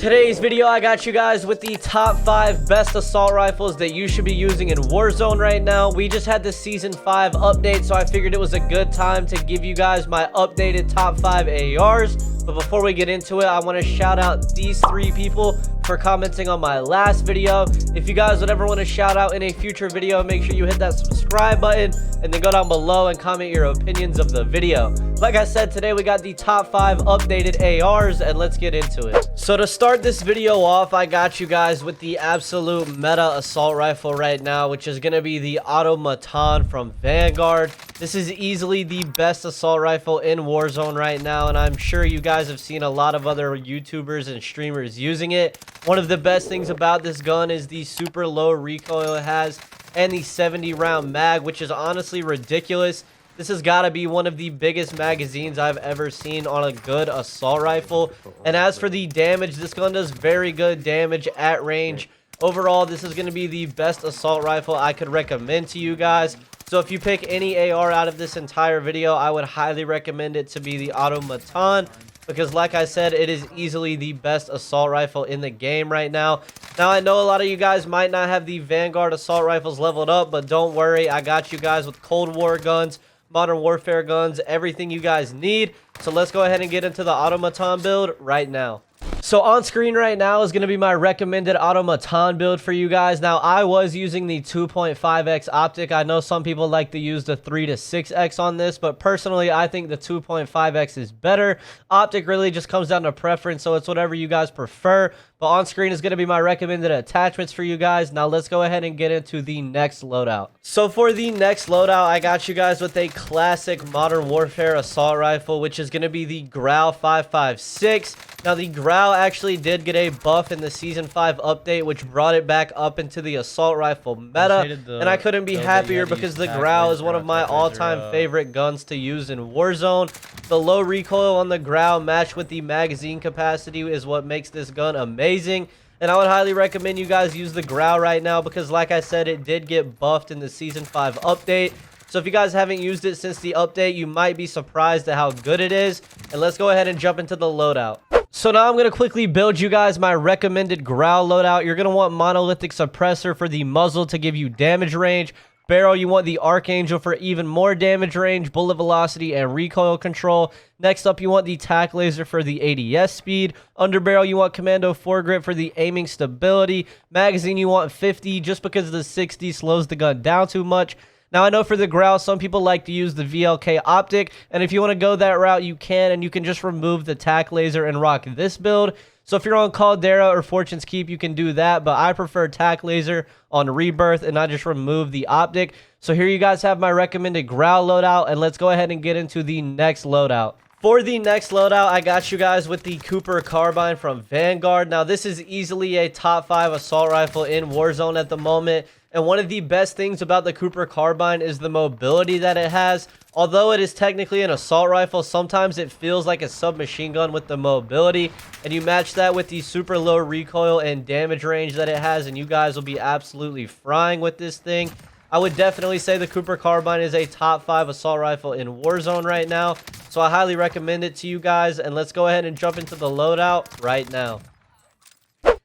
today's video, I got you guys with the top 5 best assault rifles that you should be using in Warzone right now. We just had the Season 5 update, so I figured it was a good time to give you guys my updated top 5 ARs. But before we get into it, I want to shout out these 3 people for commenting on my last video. If you guys would ever want to shout out in a future video, make sure you hit that subscribe button and then go down below and comment your opinions of the video. Like I said, today we got the top 5 updated ARs, and let's get into it. So to start this video off, I got you guys with the absolute meta assault rifle right now, which is going to be the AUTOMATON from Vanguard. This is easily the best assault rifle in Warzone right now, and I'm sure you guys have seen a lot of other YouTubers and streamers using it. One of the best things about this gun is the super low recoil it has and the 70 round mag, which is honestly ridiculous. This has got to be one of the biggest magazines I've ever seen on a good assault rifle. And as for the damage, this gun does very good damage at range. Overall, this is going to be the best assault rifle I could recommend to you guys. So if you pick any AR out of this entire video, I would highly recommend it to be the AUTOMATON, because like I said, it is easily the best assault rifle in the game right now. Now, I know a lot of you guys might not have the Vanguard assault rifles leveled up, but don't worry, I got you guys with Cold War guns, Modern Warfare guns, everything you guys need. So let's go ahead and get into the AUTOMATON build right now. So on screen right now is going to be my recommended AUTOMATON build for you guys. Now, I was using the 2.5x optic. I know some people like to use the 3 to 6x on this, but personally, I think the 2.5x is better. Optic really just comes down to preference, so it's whatever you guys prefer. But on screen is going to be my recommended attachments for you guys. Now, let's go ahead and get into the next loadout. So for the next loadout, I got you guys with a classic Modern Warfare assault rifle, which is going to be the Grau 556. Now, the Grau actually did get a buff in the Season 5 update, which brought it back up into the assault rifle meta. And I couldn't be happier because the Grau is one of my all-time favorite guns to use in Warzone. The low recoil on the Grau matched with the magazine capacity is what makes this gun amazing. And I would highly recommend you guys use the Grau right now because, like I said, it did get buffed in the Season 5 update. So if you guys haven't used it since the update, you might be surprised at how good it is. And let's go ahead and jump into the loadout. So now I'm going to quickly build you guys my recommended Grau loadout. You're going to want monolithic suppressor for the muzzle to give you damage range. Barrel, you want the Archangel for even more damage range, bullet velocity, and recoil control. Next up, you want the tac laser for the ADS speed. Underbarrel, you want commando foregrip for the aiming stability. Magazine, you want 50 just because the 60 slows the gun down too much. Now, I know for the Grau, some people like to use the VLK optic, and if you want to go that route, you can, and you can just remove the tac laser and rock this build. So if you're on Caldera or Fortune's Keep, you can do that, but I prefer tac laser on Rebirth, and I just remove the optic. So here you guys have my recommended Grau loadout, and let's go ahead and get into the next loadout. For the next loadout, I got you guys with the Cooper Carbine from Vanguard. Now, this is easily a top 5 assault rifle in Warzone at the moment. And one of the best things about the Cooper Carbine is the mobility that it has. Although it is technically an assault rifle, sometimes it feels like a submachine gun with the mobility. And you match that with the super low recoil and damage range that it has, and you guys will be absolutely frying with this thing. I would definitely say the Cooper Carbine is a top 5 assault rifle in Warzone right now. So I highly recommend it to you guys. And let's go ahead and jump into the loadout right now.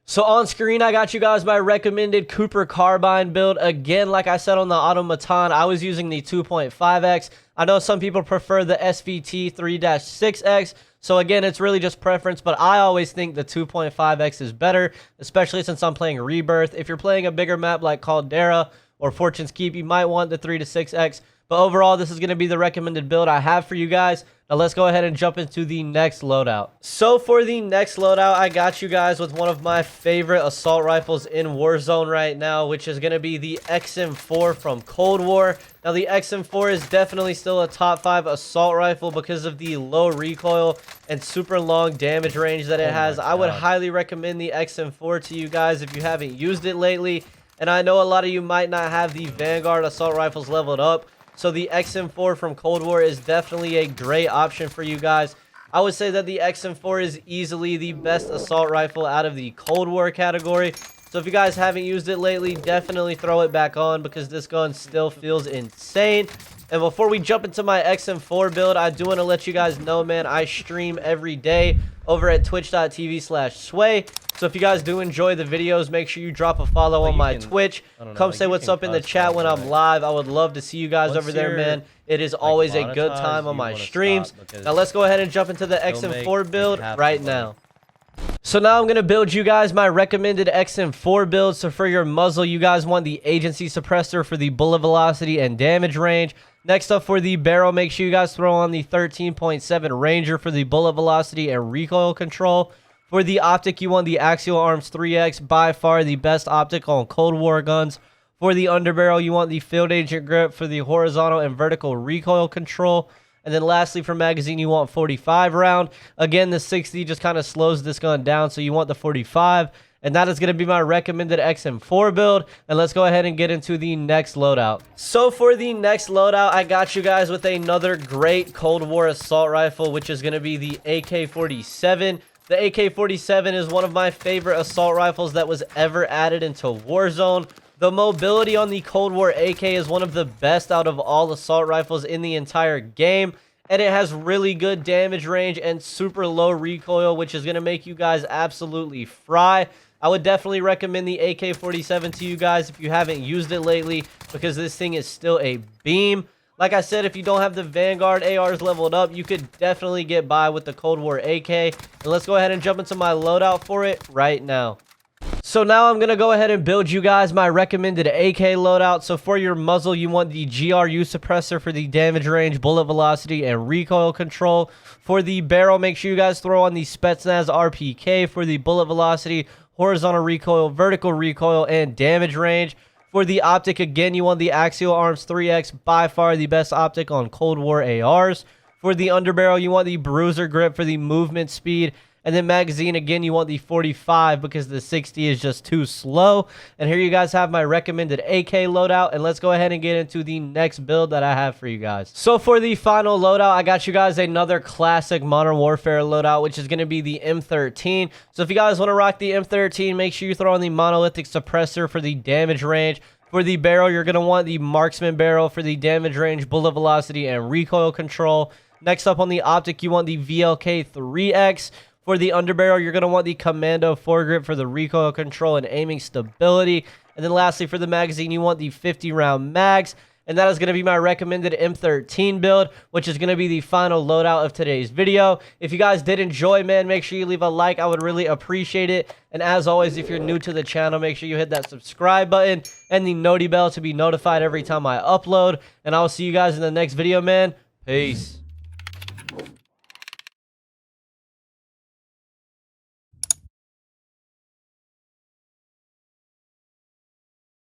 So on screen, I got you guys my recommended Cooper Carbine build. Again, like I said on the AUTOMATON, I was using the 2.5x. I know some people prefer the SVT 3-6x. So again, it's really just preference, but I always think the 2.5x is better, especially since I'm playing Rebirth. If you're playing a bigger map like Caldera or Fortune's Keep, you might want the 3 to 6x. But overall, this is going to be the recommended build I have for you guys. Now, let's go ahead and jump into the next loadout. So, for the next loadout, I got you guys with one of my favorite assault rifles in Warzone right now, which is going to be the XM4 from Cold War. Now, the XM4 is definitely still a top 5 assault rifle because of the low recoil and super long damage range that it has. I would highly recommend the XM4 to you guys if you haven't used it lately. And I know a lot of you might not have the Vanguard assault rifles leveled up. So the XM4 from Cold War is definitely a great option for you guys. I would say that the XM4 is easily the best assault rifle out of the Cold War category. So if you guys haven't used it lately, definitely throw it back on because this gun still feels insane. And before we jump into my XM4 build, I do want to let you guys know, man, I stream every day over at twitch.tv/sway. So if you guys do enjoy the videos, make sure you drop a follow on my Twitch. Come say what's up in the chat when I'm live. I would love to see you guys over there, man. It is always a good time on my streams. Now let's go ahead and jump into the XM4 build right now. So now I'm going to build you guys my recommended XM4 build. So for your muzzle, you guys want the agency suppressor for the bullet velocity and damage range. Next up for the barrel, make sure you guys throw on the 13.7 Ranger for the bullet velocity and recoil control. For the optic, you want the Axial Arms 3X, by far the best optic on Cold War guns. For the underbarrel, you want the Field Agent grip for the horizontal and vertical recoil control. And then lastly, for magazine, you want 45 round. Again, the 60 just kind of slows this gun down, so you want the 45. And that is going to be my recommended XM4 build. And let's go ahead and get into the next loadout. So for the next loadout, I got you guys with another great Cold War assault rifle, which is going to be the AK-47. The AK-47 is one of my favorite assault rifles that was ever added into Warzone. The mobility on the Cold War AK is one of the best out of all assault rifles in the entire game. And it has really good damage range and super low recoil, which is going to make you guys absolutely fry. I would definitely recommend the AK-47 to you guys if you haven't used it lately, because this thing is still a beam. Like I said, if you don't have the Vanguard ARs leveled up, you could definitely get by with the Cold War AK. And let's go ahead and jump into my loadout for it right now. So now I'm going to go ahead and build you guys my recommended AK loadout. So for your muzzle, you want the GRU suppressor for the damage range, bullet velocity, and recoil control. For the barrel, make sure you guys throw on the Spetsnaz RPK for the bullet velocity, horizontal recoil, vertical recoil, and damage range. For the optic, again, you want the Axial Arms 3X, by far the best optic on Cold War ARs. For the underbarrel, you want the Bruiser grip for the movement speed. And then magazine, again, you want the 45 because the 60 is just too slow. And here you guys have my recommended AK loadout. And let's go ahead and get into the next build that I have for you guys. So for the final loadout, I got you guys another classic Modern Warfare loadout, which is going to be the M13. So if you guys want to rock the M13, make sure you throw on the monolithic suppressor for the damage range. For the barrel, you're going to want the marksman barrel for the damage range, bullet velocity, and recoil control. Next up on the optic, you want the VLK 3X. For the underbarrel, you're going to want the Commando foregrip for the recoil control and aiming stability. And then lastly, for the magazine, you want the 50-round mags. And that is going to be my recommended M13 build, which is going to be the final loadout of today's video. If you guys did enjoy, man, make sure you leave a like. I would really appreciate it. And as always, if you're new to the channel, make sure you hit that subscribe button and the noti bell to be notified every time I upload. And I'll see you guys in the next video, man. Peace.